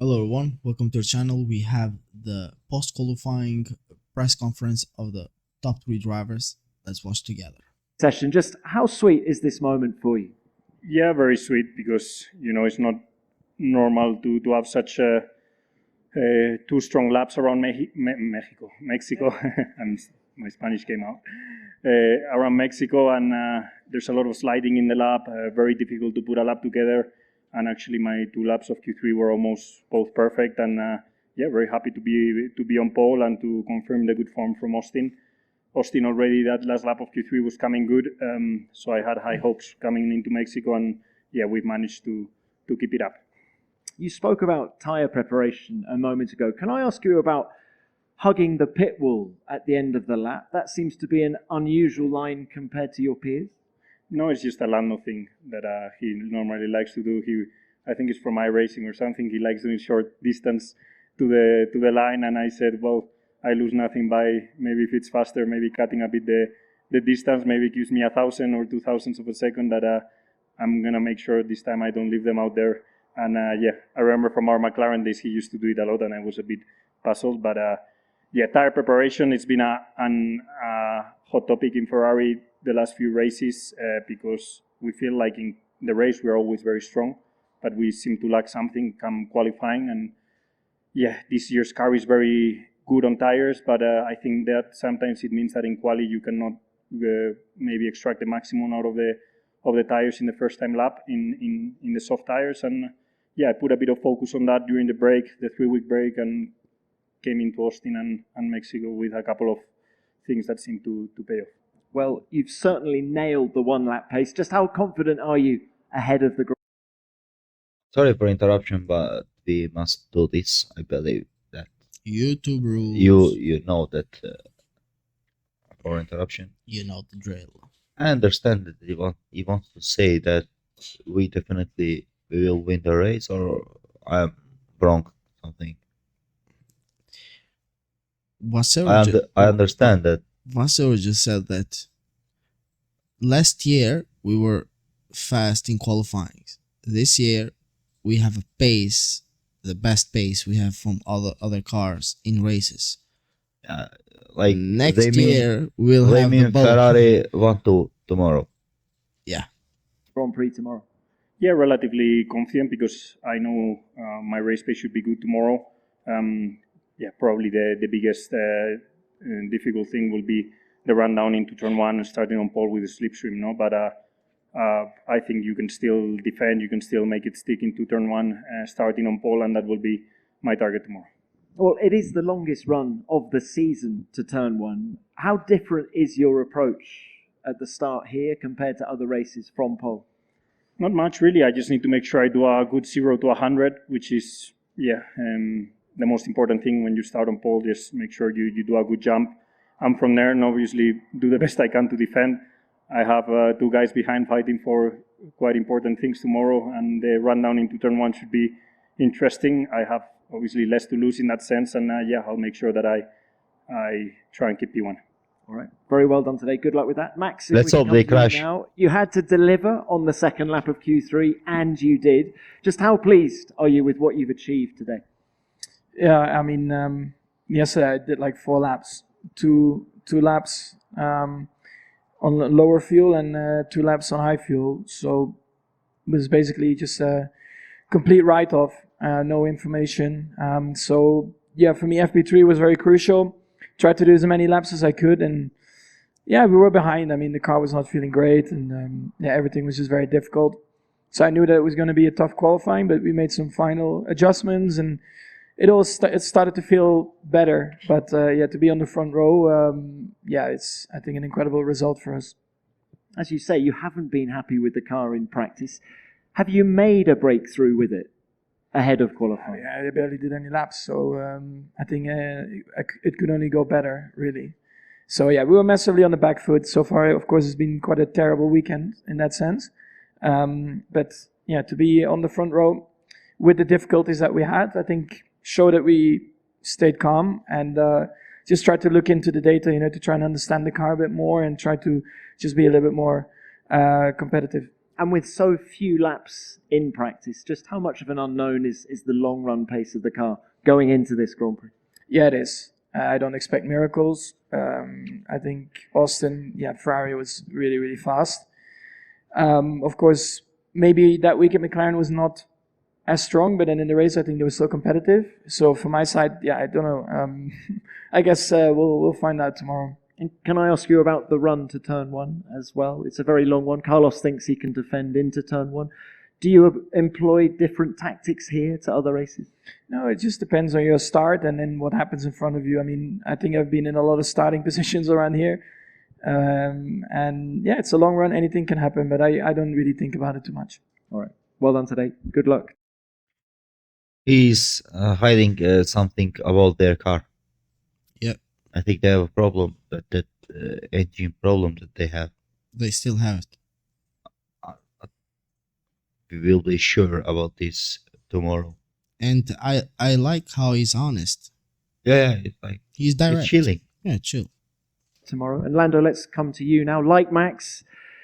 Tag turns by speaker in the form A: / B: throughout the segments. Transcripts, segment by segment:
A: Hello everyone, welcome to our channel. We have the post-qualifying press conference of the top three drivers. Let's watch together.
B: Session. Just how sweet is this moment for you?
C: Yeah, very sweet because it's not normal to have such two strong laps around Mexico. My Spanish came out around Mexico, and there's a lot of sliding in the lap. Very difficult to put a lap together, and actually my two laps of Q3 were almost both perfect. And yeah, very happy to be on pole and to confirm the good form from Austin. Austin already, that last lap of Q3 was coming good, so I had high hopes coming into Mexico, and yeah, we've managed to keep it up.
B: You spoke about tyre preparation a moment ago. Can I ask you about hugging the pit wall at the end of the lap? That seems to be an unusual line compared to your peers.
C: No, it's just a Lando thing that he normally likes to do. I think it's from iRacing or something. He likes doing short distance to the line, and I said, well, I lose nothing by maybe if it's faster, maybe cutting a bit the distance, maybe it gives me 1,000 or 2,000 of a second that I'm gonna make sure this time I don't leave them out there. And yeah, I remember from our McLaren days he used to do it a lot, and I was a bit puzzled. But yeah, tire preparation, it's been a hot topic in Ferrari the last few races because we feel like in the race we're always very strong, but we seem to lack something come qualifying. And yeah, this year's car is very good on tires, but I think that sometimes it means that in quali you cannot maybe extract the maximum out of the tires in the first time lap in the soft tires. And yeah, I put a bit of focus on that during the break, the 3-week break, and came into Austin and Mexico with a couple of things that seem to pay off.
B: Well, you've certainly nailed the one lap pace. Just how confident are you ahead of the group?
D: Sorry for interruption, but we must do this. I believe that
A: YouTube rules.
D: you know that for interruption.
A: You know the drill.
D: I understand that he wants to say that we definitely will win the race, or I'm wrong something. I understand that.
A: Vasero just said that last year we were fast in qualifying. This year we have a pace, the best pace we have from other cars in races.
D: Like
A: next year we'll have the
D: Ferrari 1-2 tomorrow.
A: Yeah.
B: Grand Prix tomorrow.
C: Yeah, relatively confident because I know my race pace should be good tomorrow. Yeah, probably the biggest difficult thing will be the run down into turn one and starting on pole with a slipstream, no? But I think you can still defend, you can still make it stick into turn one, starting on pole, and that will be my target tomorrow.
B: Well, it is the longest run of the season to turn one. How different is your approach at the start here compared to other races from pole?
C: Not much, really. I just need to make sure I do a good 0 to 100, which is, yeah, the most important thing when you start on pole. Just make sure you do a good jump. I'm from there and obviously do the best I can to defend. I have two guys behind fighting for quite important things tomorrow, and the run down into turn one should be interesting. I have obviously less to lose in that sense, and yeah, I'll make sure that I try and keep P1.
B: All right. Very well done today. Good luck with that. Max,
D: let's hope they crash.
B: Now, you had to deliver on the second lap of Q3, and you did. Just how pleased are you with what you've achieved today?
E: Yeah, I mean, yesterday I did like 4 laps. Two laps on lower fuel and 2 laps on high fuel. So it was basically just a complete write-off, no information. So yeah, for me, FP3 was very crucial. Tried to do as many laps as I could, and yeah, we were behind. I mean, the car was not feeling great, and yeah, everything was just very difficult. So I knew that it was going to be a tough qualifying, but we made some final adjustments, and it started to feel better. But yeah, to be on the front row, yeah, it's, I think, an incredible result for us.
B: As you say, you haven't been happy with the car in practice. Have you made a breakthrough with it ahead of qualifying?
E: Yeah, I barely did any laps, so I think it could only go better, really. So yeah, we were massively on the back foot. So far, of course, it's been quite a terrible weekend in that sense. But yeah, to be on the front row with the difficulties that we had, I think showed that we stayed calm and just tried to look into the data, to try and understand the car a bit more and try to just be a little bit more competitive.
B: And with so few laps in practice, just how much of an unknown is the long run pace of the car going into this Grand Prix?
E: Yeah, it is. I don't expect miracles. I think Austin, Ferrari was really, really fast. Of course, maybe that week at McLaren was not as strong, but then in the race, I think they were still competitive. So from my side, I don't know. I guess we'll find out tomorrow.
B: And can I ask you about the run to turn one as well? It's a very long one. Carlos thinks he can defend into turn one. Do you employ different tactics here to other races?
E: No, it just depends on your start and then what happens in front of you. I mean, I think I've been in a lot of starting positions around here. And it's a long run. Anything can happen, but I don't really think about it too much.
B: All right. Well done today. Good luck.
D: He's hiding something about their car.
A: Yep.
D: I think they have a problem, that engine problem that they have.
A: They still have it.
D: We will be sure about this tomorrow.
A: And I like how he's honest.
D: Yeah, it's like
A: He's direct.
D: it's chilling.
A: Yeah, chill.
B: Tomorrow. And Lando, let's come to you now. Like Max,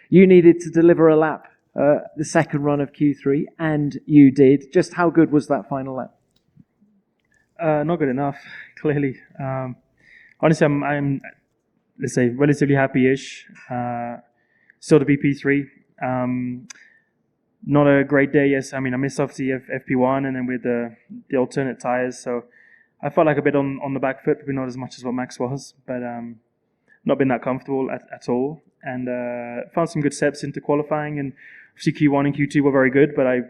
B: you needed to deliver a lap the second run of Q3, and you did. Just how good was that final lap?
C: Not good enough, clearly. Honestly, I'm let's say relatively happy-ish. Still to be P3. Not a great day. Yes, I mean I missed off the FP1 and then with the alternate tires, so I felt like a bit on the back foot, but not as much as what Max was. But not been that comfortable at all. And found some good steps into qualifying, and obviously Q1 and Q2 were very good, but I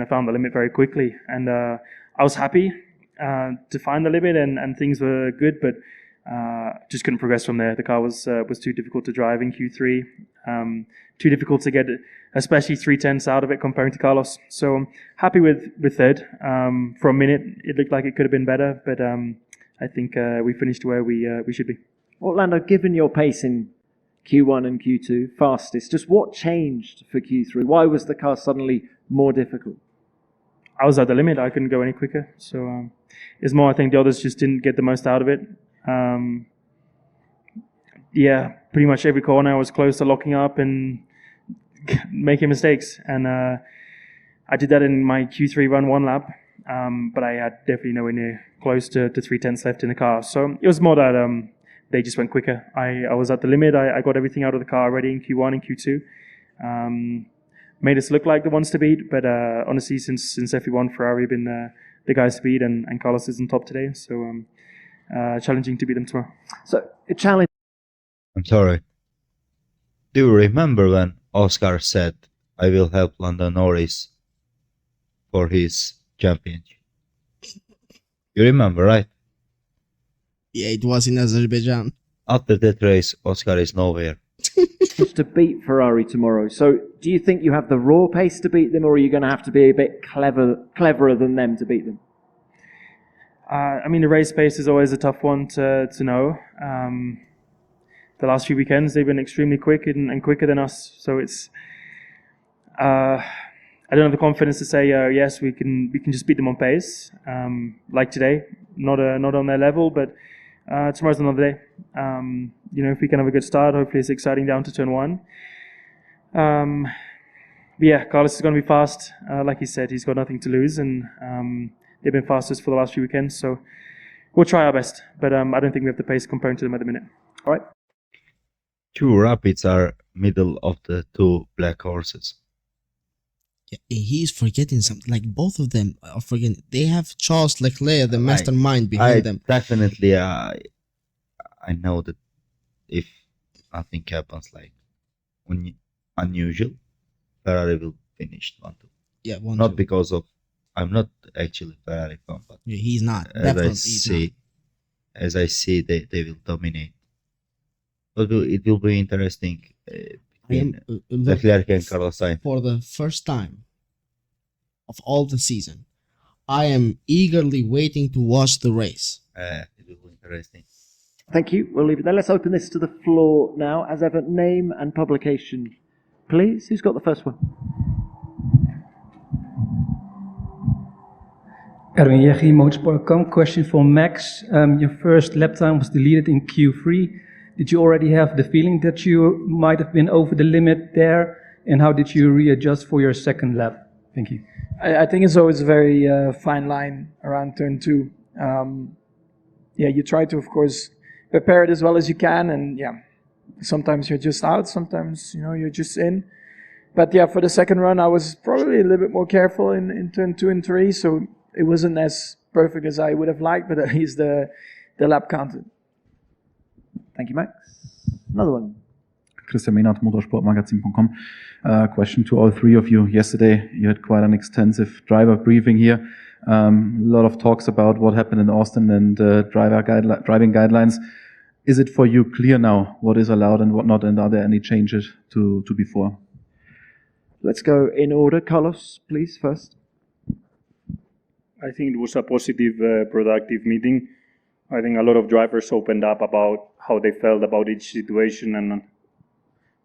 C: found the limit very quickly, and I was happy to find the limit, and things were good, but just couldn't progress from there. The car was too difficult to drive in Q3, too difficult to get, especially 3/10 out of it comparing to Carlos. So I'm happy with third. For a minute, it looked like it could have been better, but I think we finished where we should be.
B: Well, Lando, given your pace in Q1 and Q2, fastest, just what changed for Q3? Why was the car suddenly more difficult?
C: I was at the limit. I couldn't go any quicker. So it's more, I think the others just didn't get the most out of it. Pretty much every corner I was close to locking up and making mistakes. And I did that in my Q3 run one lap, but I had definitely nowhere near close to 3/10 left in the car. So it was more that they just went quicker. I was at the limit. I got everything out of the car already in Q1 and Q2. Made us look like the ones to beat, but honestly, since FP1, Ferrari have been the guys to beat, and Carlos is on top today. So challenging to beat them tomorrow.
B: So a challenge.
D: I'm sorry. Do you remember when Oscar said, "I will help Lando Norris for his championship"? You remember, right?
A: Yeah, it was in Azerbaijan.
D: After that race, Oscar is nowhere.
B: To beat Ferrari tomorrow. So do you think you have the raw pace to beat them, or are you going to have to be a bit cleverer than them to beat them?
C: The race pace is always a tough one to know. The last few weekends, they've been extremely quick and quicker than us. So it's... I don't have the confidence to say, yes, we can just beat them on pace. Like today, not on their level, but tomorrow's another day. If we can have a good start, hopefully it's exciting down to turn one. Carlos is going to be fast. Like he said, he's got nothing to lose, and they've been fastest for the last few weekends, so we'll try our best. But I don't think we have the pace comparing to them at the minute.
B: All right.
D: 2 rapids are middle of the 2 black horses.
A: Yeah, he's forgetting something. Like both of them are forgetting. They have Charles Leclerc, the mastermind behind them.
D: Definitely, I know that if nothing happens like unusual, Ferrari will finish 1-2.
A: Yeah,
D: Not because of I'm not actually Ferrari fan, but
A: yeah, he's not.
D: As I see, they will dominate. But it will be interesting. Leclerc and Carlos Sainz.
A: For the first time of all the season, I am eagerly waiting to watch the race.
D: It will be interesting.
B: Thank you. We'll leave it there. Let's open this to the floor now. As ever, name and publication, please. Who's got the first one?
F: Erwin Jeggi, Motorsport.com. Question for Max. Your first lap time was deleted in Q3. Did you already have the feeling that you might have been over the limit there? And how did you readjust for your second lap? Thank you.
E: I think it's always a very fine line around turn 2. You try to, of course, prepare it as well as you can, and sometimes you're just out, sometimes you're just in. But for the second run, I was probably a little bit more careful in turn 2 and 3, so it wasn't as perfect as I would have liked, but at least the lap counted.
B: Thank you, Max. Another one.
G: Christian Mehnert, motorsportmagazin.com. Question to all three of you. Yesterday, you had quite an extensive driver briefing here. A lot of talks about what happened in Austin and driving guidelines. Is it for you clear now what is allowed and what not, and are there any changes to before?
B: Let's go in order. Carlos, please, first.
C: I think it was a positive, productive meeting. I think a lot of drivers opened up about how they felt about each situation and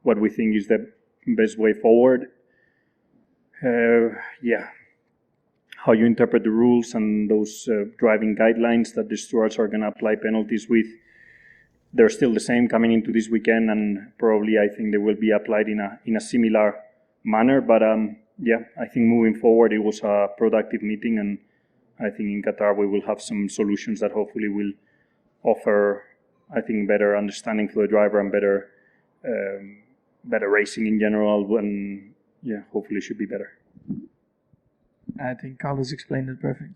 C: what we think is the best way forward. How you interpret the rules and those driving guidelines that the stewards are going to apply penalties with. They're still the same coming into this weekend, and probably I think they will be applied in a similar manner. But I think moving forward, it was a productive meeting, and I think in Qatar we will have some solutions that hopefully will offer, I think, better understanding for the driver and better racing in general. And hopefully it should be better.
E: I think Carlos explained it perfect.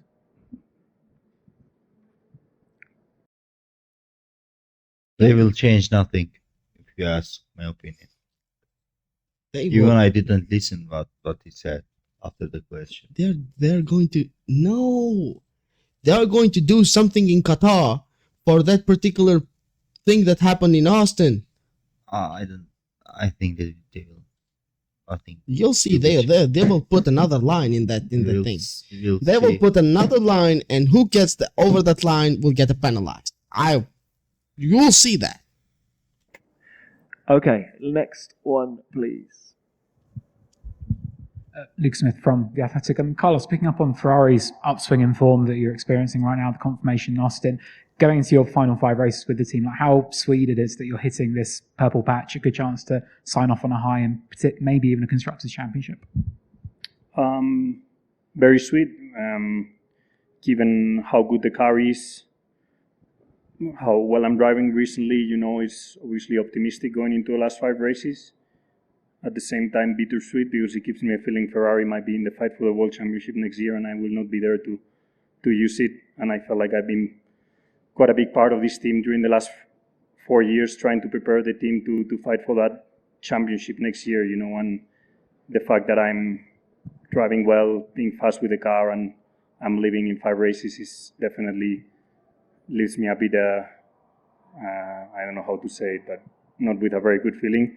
D: They will change nothing, if you ask my opinion. Even I didn't listen what he said after the question.
A: They're going to they are going to do something in Qatar for that particular thing that happened in Austin.
D: I think they will. I think
A: you'll see they will put another line in the thing. They will put another line, and who gets over that line will get penalized. You will see that.
B: Okay, next one, please.
H: Luke Smith from The Athletic. Carlos, picking up on Ferrari's upswing in form that you're experiencing right now, the confirmation in Austin, going into your final 5 races with the team, like how sweet it is that you're hitting this purple patch, a good chance to sign off on a high and maybe even a Constructors' Championship.
C: Very sweet, given how good the car is, how well I'm driving recently. It's obviously optimistic going into the last 5 races. At the same time, bittersweet because it gives me a feeling Ferrari might be in the fight for the World Championship next year, and I will not be there to use it. And I felt like I've been quite a big part of this team during the last 4 years, trying to prepare the team to fight for that championship next year. And the fact that I'm driving well, being fast with the car, and I'm living in 5 races is definitely leaves me a bit. I don't know how to say it, but not with a very good feeling.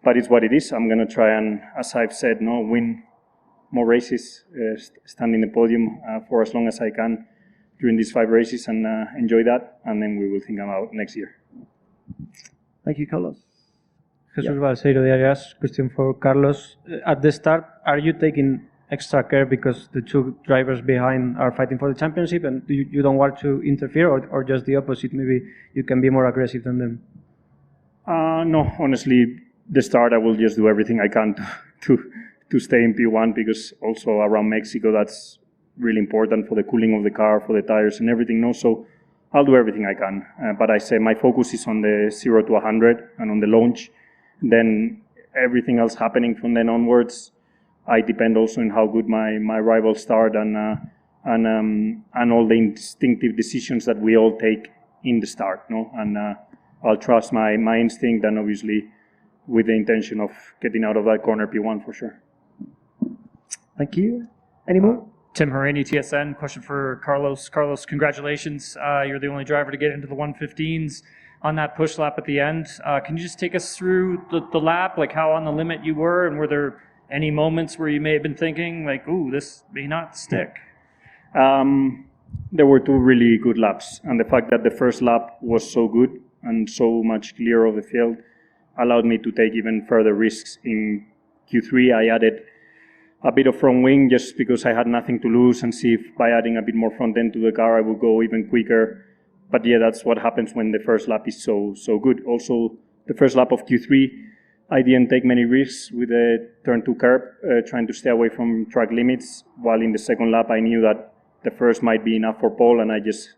C: But it's what it is. I'm going to try and, as I've said, win more races, stand in the podium for as long as I can during these 5 races and enjoy that. And then we will think about next year.
B: Thank you, Carlos.
I: Jesus Balseiro de Arias, question for Carlos. At the start, are you taking extra care because the 2 drivers behind are fighting for the championship and you don't want to interfere, or just the opposite? Maybe you can be more aggressive than them?
C: No, honestly, the start I will just do everything I can to stay in P1, because also around Mexico that's really important for the cooling of the car, for the tires and everything. So I'll do everything I can. But I say my focus is on the 0 to 100 and on the launch. Then everything else happening from then onwards, I depend also on how good my rivals start and all the instinctive decisions that we all take in the start. And I'll trust my instinct, and obviously with the intention of getting out of that corner P1 for sure.
B: Thank you. Any more?
J: Tim Harini, TSN. Question for Carlos. Carlos, congratulations. You're the only driver to get into the 115s on that push lap at the end. Can you just take us through the lap, like how on the limit you were, and were there any moments where you may have been thinking, like, ooh, this may not stick?
C: There were 2 really good laps, and the fact that the first lap was so good and so much clear of the field allowed me to take even further risks. In Q3, I added a bit of front wing just because I had nothing to lose, and see if by adding a bit more front end to the car I would go even quicker. But that's what happens when the first lap is so good. Also, the first lap of Q3, I didn't take many risks with the turn 2 curb, trying to stay away from track limits, while in the second lap I knew that the first might be enough for pole, and I just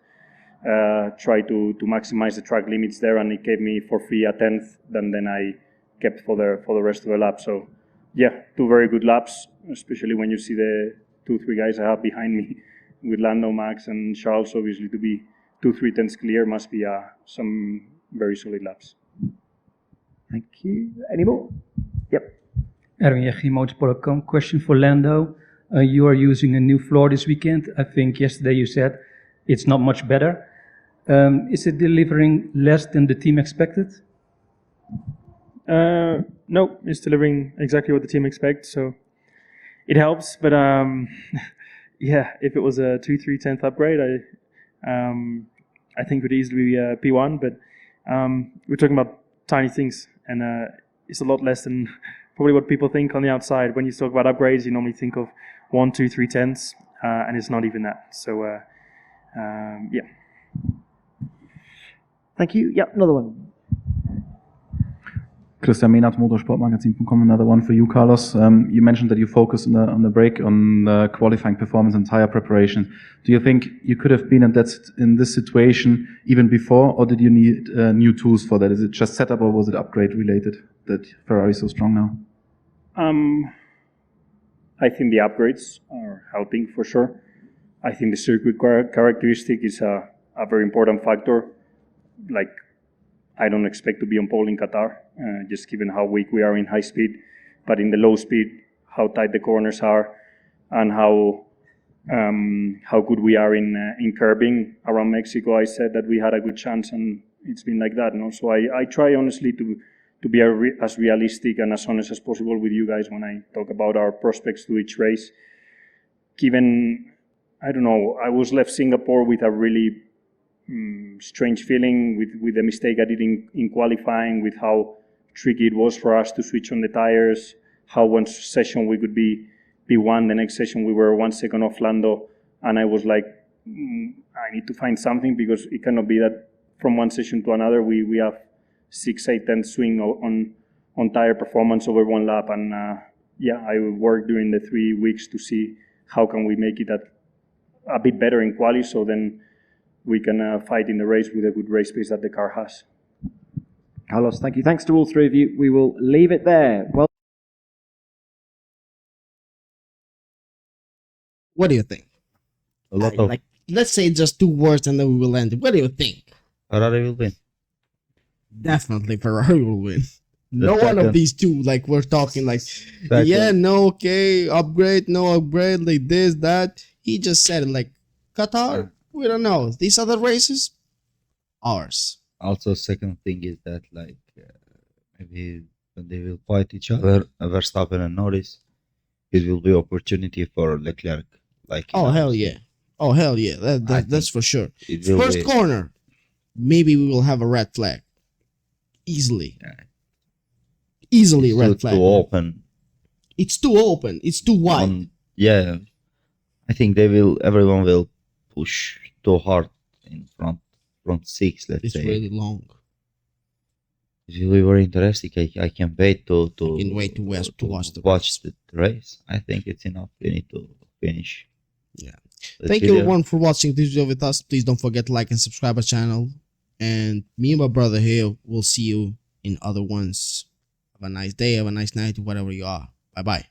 C: tried to maximize the track limits there, and it gave me for free a 10th, then I kept for the rest of the lap. So yeah, 2 very good laps, especially when you see the 2-3 guys I have behind me with Lando, Max, and Charles. Obviously, to be 2-3 tenths clear must be some very solid laps.
B: Thank you. Any more? Yep.
F: Erwin Jeggi, Motorsport.com. Question for Lando. You are using a new floor this weekend. I think yesterday you said it's not much better. Is it delivering less than the team expected?
K: No, it's delivering exactly what the team expects, so it helps. But yeah, if it was a 2-3 tenth upgrade, I think it would easily be P1. But we're talking about tiny things, and it's a lot less than probably what people think on the outside. When you talk about upgrades, you normally think of 1, 2, 3 tenths, and it's not even that. So yeah.
B: Thank you. Yep, another one.
G: Christian Mehnert, motorsportmagazin.com. Another one for you, Carlos. You mentioned that you focus on the break, on the qualifying performance and tire preparation. Do you think you could have been in this situation even before, or did you need new tools for that? Is it just setup, or was it upgrade related that Ferrari is so strong now?
C: I think the upgrades are helping for sure. I think the circuit characteristic is a very important factor. Like, I don't expect to be on pole in Qatar, just given how weak we are in high speed. But in the low speed, how tight the corners are, and how good we are in curbing around Mexico, I said that we had a good chance, and it's been like that. No? So I try honestly to be as realistic and as honest as possible with you guys when I talk about our prospects to each race. Given, I don't know, I was left Singapore with a really strange feeling with the mistake I did in qualifying, with how tricky it was for us to switch on the tires, how one session we could be P1, the next session we were 1 second off Lando, and I was like, I need to find something, because it cannot be that from one session to another we have 6-8 tenths swing on tire performance over one lap. And yeah, I worked during the 3 weeks to see how can we make it a bit better in quali, so then we can fight in the race with a good race pace that the car has.
B: Carlos, thank you. Thanks to all 3 of you. We will leave it there. Well,
A: What do you think?
D: A lot of
A: Let's say just 2 words and then we will end it. What do you think?
D: Ferrari will win.
A: Definitely Ferrari will win. No one of these two, like, we're talking like, yeah, no, okay, upgrade, no upgrade, like this, that. He just said it like, Qatar, we don't know. These other races, ours.
D: Also, second thing is that, like, maybe when they will fight each other, Verstappen and Norris, it will be opportunity for Leclerc. Like,
A: oh, hell yeah. Oh, hell yeah. That's for sure. First
D: Be,
A: corner, maybe we will have a red flag. Easily.
D: Yeah.
A: Easily red flag.
D: Too open.
A: It's too open. It's too wide.
D: Yeah. I think everyone will push too hard in front 6, let's say.
A: It's really long.
D: It will be very interesting. I can wait to
A: watch
D: the race. I think it's enough. We need to finish.
A: Yeah. Thank you everyone for watching this video with us. Please don't forget to like and subscribe our channel. And me and my brother here will see you in other ones. Have a nice day, have a nice night, whatever you are. Bye bye.